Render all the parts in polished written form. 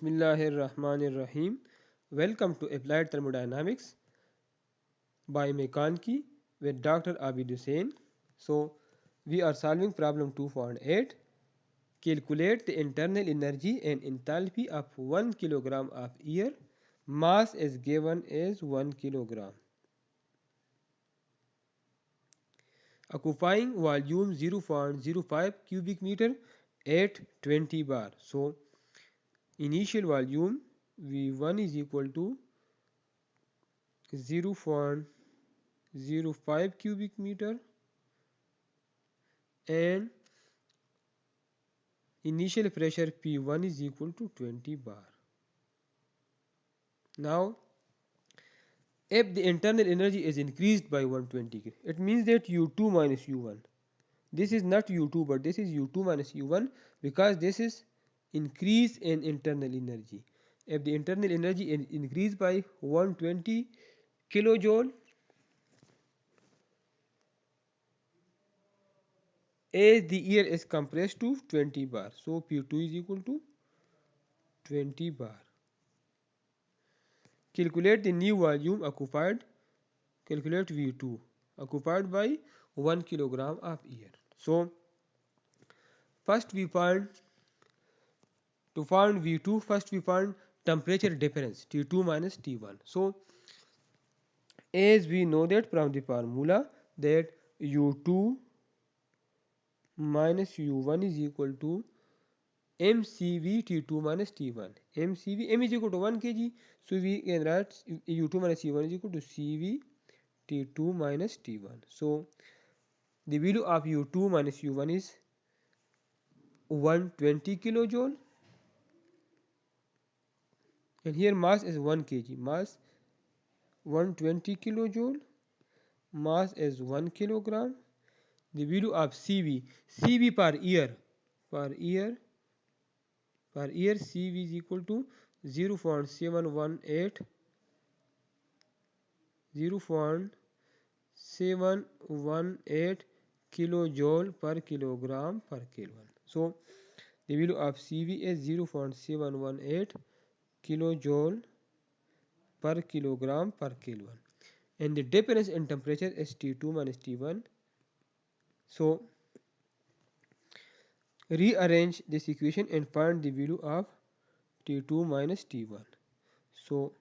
Bismillahirrahmanirrahim. Welcome to Applied Thermodynamics by Mekanki with Dr. Abid Hussain. So, we are solving problem 2.8. Calculate the internal energy and enthalpy of 1 kilogram of air. Mass is given as 1 kilogram. Occupying volume 0.05 cubic meter at 20 bar. So, initial volume V1 is equal to 0.05 cubic meter and initial pressure P1 is equal to 20 bar. Now, if the internal energy is increased by 120, it means that U2 minus U1. This is not U2 but this is U2 minus U1 because this is increase in internal energy. If the internal energy is increased by 120 kilojoule, as the air is compressed to 20 bar. So P2 is equal to 20 bar. Calculate the new volume occupied. Calculate V2 occupied by 1 kilogram of air. So first we find to find V2, first we find temperature difference T2 minus T1. So as we know that from the formula that U2 minus U1 is equal to mCV T2 minus T1. mCV, m is equal to 1 kg. So we can write U2 minus U1 is equal to CV T2 minus T1. So the value of U2 minus U1 is 120 kilojoule and here mass is 1 kg. Mass 120 kilojoule. Mass is 1 kilogram. The value of CV. CV per year. Per year CV is equal to 0.718 kilojoule per kilogram per Kelvin. So the value of CV is 0.718 kilojoule per kilogram per Kelvin. And the difference in temperature is T2 minus T1. So rearrange this equation and find the value of T2 minus T1. So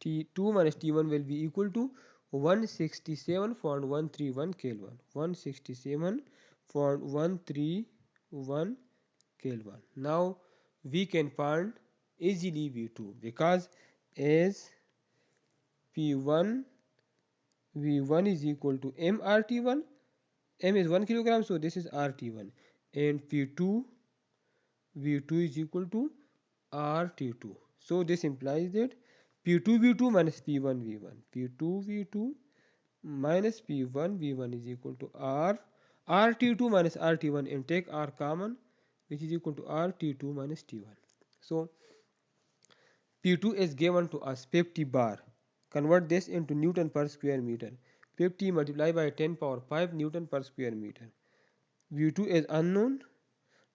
T2 minus T1 will be equal to 167.131 Kelvin. 167.131 Kelvin. Now we can find easily V2 because as P1 V1 is equal to mRT1. M is 1 kilogram, so this is RT1, and P2 V2 is equal to RT2. So this implies that P2 V2 minus P1 V1. P2 V2 minus P1 V1 is equal to RT2 minus RT1 and take R common, which is equal to RT2 minus T1. So P2 is given to us 50 bar. Convert this into Newton per square meter. 50 multiplied by 10 power 5 Newton per square meter. V2 is unknown.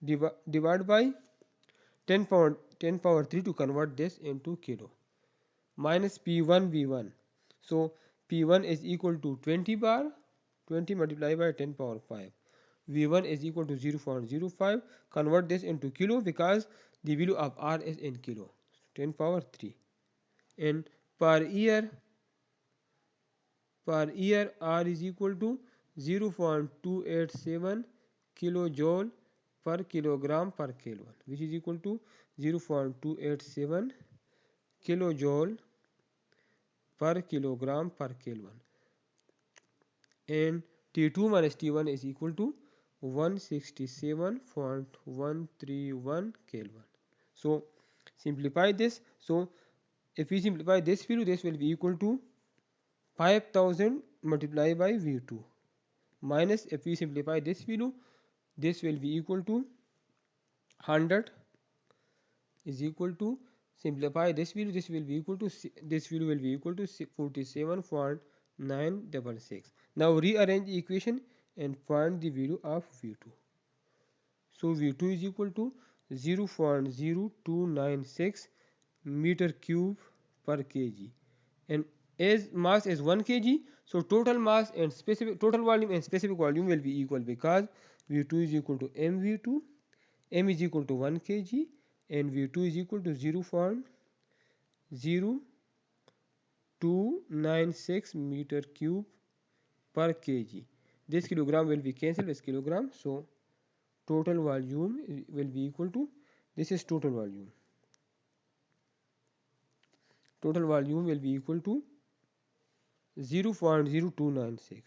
Divide by 10 power 3 to convert this into kilo. Minus P1 V1. So P1 is equal to 20 bar. 20 multiplied by 10 power 5. V1 is equal to 0.05. Convert this into kilo because the value of R is in kilo. 10 power 3. And per year R is equal to 0.287 kilojoule per kilogram per Kelvin, which is equal to 0.287 kilojoule per kilogram per Kelvin. And T2 minus T1 is equal to 167.131 Kelvin. So simplify this. So if we simplify this value, this will be equal to 5000 multiplied by V2 minus, if we simplify this value, this will be equal to 100 is equal to, simplify this value, this will be equal to, this value will be equal to 47.966. Now rearrange the equation and find the value of V2. So V2 is equal to 0.0296 meter cube per kg, and as mass is 1 kg, so total mass and specific total volume and specific volume will be equal, because V2 is equal to mv2, m is equal to 1 kg, and V2 is equal to 0.0296 meter cube per kg. This kilogram will be cancelled with kilogram, so total volume will be equal to, this is total volume. Total volume will be equal to 0.0296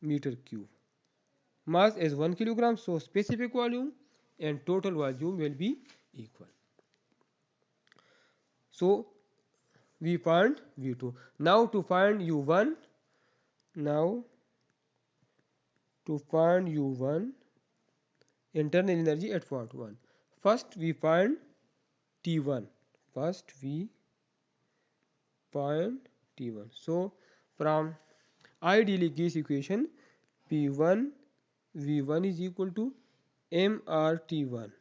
meter cube. Mass is 1 kilogram, so specific volume and total volume will be equal. So we find V2. Now to find U1, internal energy at part 1. First we find T1. So from ideally case equation, P1 V1 is equal to mRT1.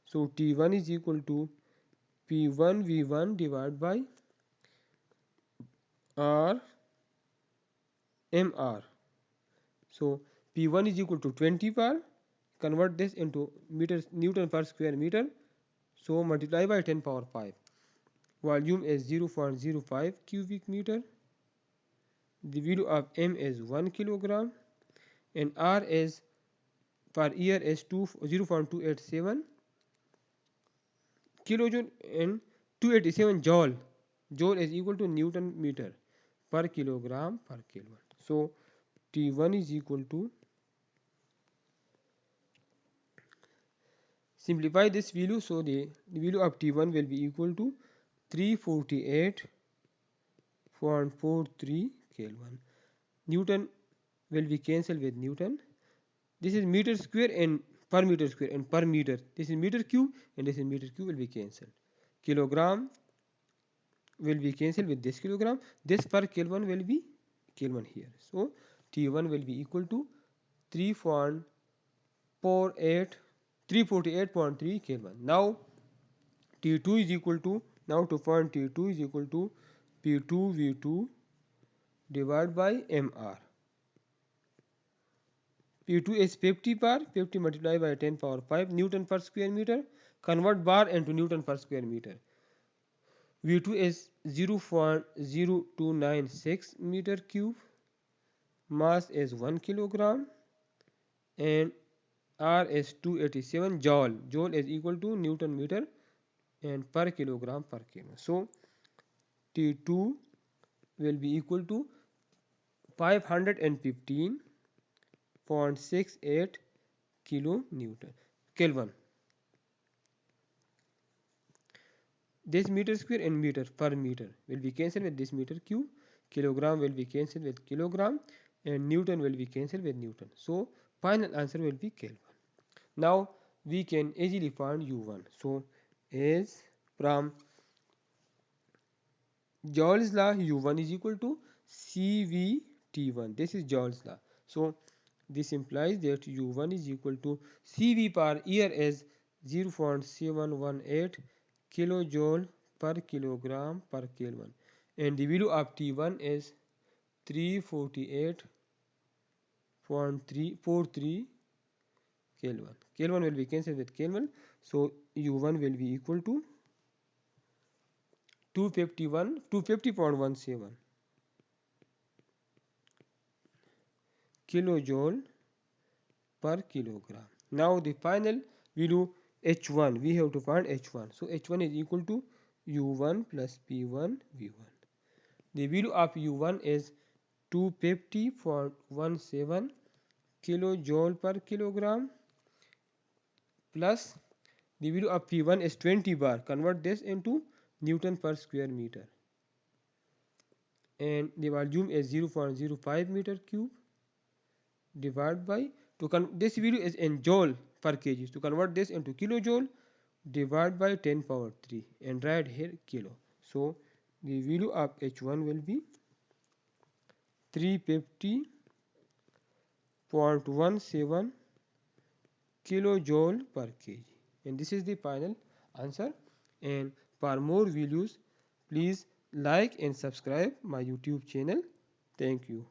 So T1 is equal to P1 V1 divided by R mR. So P1 is equal to 20 bar. Convert this into meters, Newton per square meter. So multiply by 10 power 5. Volume is 0.05 cubic meter. The value of m is 1 kilogram, and R is per year is 0.287 kilojoule, and 287 joule. Joule is equal to Newton meter per kilogram per Kelvin. So T1 is equal to, simplify this value, so the value of T1 will be equal to 348.43 Kelvin. Newton will be cancelled with Newton. This is meter square and per meter square, and per meter. This is meter cube and this is meter cube will be cancelled. Kilogram will be cancelled with this kilogram. This per Kelvin will be Kelvin here. So T1 will be equal to 348.3 Kelvin. Now T2 is equal to, now to find T2 is equal to P2 V2 divided by mR. P2 is 50 bar, 50 multiplied by 10 power 5 Newton per square meter. Convert bar into Newton per square meter. V2 is 0.0296 meter cube. Mass is 1 kilogram, and R is 287 joule. Joule is equal to Newton meter and per kilogram per kilo. So T2 will be equal to 515.68 kilo Newton Kelvin. This meter square and meter per meter will be cancelled with this meter cube. Kilogram will be cancelled with kilogram, and Newton will be cancelled with Newton. So final answer will be Kelvin. Now we can easily find U1. So as from Joule's law, U1 is equal to CVT1. This is Joule's law. So this implies that U1 is equal to CV per year as 0.718 kilojoule per kilogram per Kelvin, and the value of T1 is 348.343 Kelvin. Kelvin will be cancelled with Kelvin, so U1 will be equal to 250.17 kilojoule per kilogram. Now the final value H1, we have to find H1. So H1 is equal to U1 plus P1 V1. The value of U1 is 250.17 kilojoule per kilogram, plus the value of P1 is 20 bar. Convert this into Newton per square meter, and the volume is 0.05 meter cube divided by, this value is in joule per kg. To convert this into kilojoule, divide by 10 power 3 and write here kilo. So the value of H1 will be 350.17 kilojoule per kg. And this is the final answer. And for more videos, please like and subscribe my YouTube channel. Thank you.